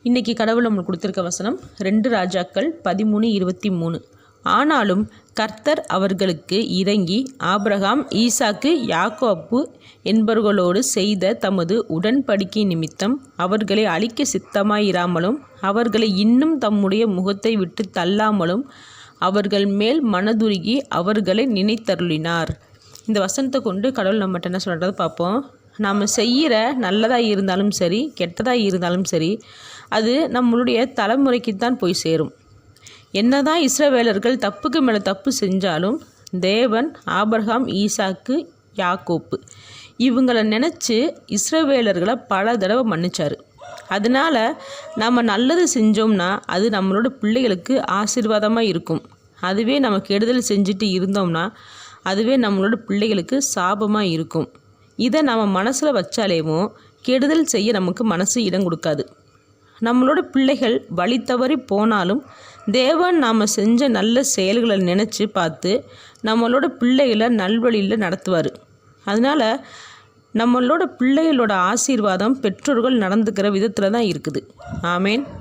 இன்றைக்கி கடவுள் நம்மளுக்கு கொடுத்துருக்க வசனம் 2 ராஜாக்கள் 13:23. ஆனாலும் கர்த்தர் அவர்களுக்கு இறங்கி ஆபிரகாம், ஈசாக்கு, யாக்கோப்பு என்பவர்களோடு செய்த தமது உடன்படிக்கை நிமித்தம் அவர்களை அழிக்க சித்தமாயிராமலும் அவர்களை இன்னும் தம்முடைய முகத்தை விட்டு தள்ளாமலும் அவர்கள் மேல் மனதுருகி அவர்களை நினைத்தருளினார். இந்த வசனத்தை கொண்டு கடவுள் நம்மகிட்ட என்ன சொல்கிறத பார்ப்போம். நாம் செய்கிற நல்லதாக இருந்தாலும் சரி, கெட்டதாக இருந்தாலும் சரி, அது நம்மளுடைய தலைமுறைக்குத்தான் போய் சேரும். என்னதான் இஸ்ரவேலர்கள் தப்புக்கு மேலே தப்பு செஞ்சாலும் தேவன் ஆபிரகாம், ஈசாக்கு, யாக்கோப்பு இவங்களை நினச்சி இஸ்ரவேலர்களை பல தடவை மன்னிச்சார். அதனால் நம்ம நல்லது செஞ்சோம்னா அது நம்மளோட பிள்ளைகளுக்கு ஆசீர்வாதமாக இருக்கும். அதுவே நம்ம கெடுதல் செஞ்சுட்டு இருந்தோம்னா அதுவே நம்மளோட பிள்ளைகளுக்கு சாபமாக இருக்கும். இதை நம்ம மனசில் வச்சாலேவும் கெடுதல் செய்ய நமக்கு மனசு இடம் கொடுக்காது. நம்மளோட பிள்ளைகள் வழி தவறி போனாலும் தேவன் நாம் செஞ்ச நல்ல செயல்களை நினச்சி பார்த்து நம்மளோட பிள்ளைகளை நல்வழியில் நடத்துவார். அதனால் நம்மளோட பிள்ளைகளோட ஆசீர்வாதம் பெற்றோர்கள் நடந்துக்கிற விதத்தில் தான் இருக்குது. ஆமேன்.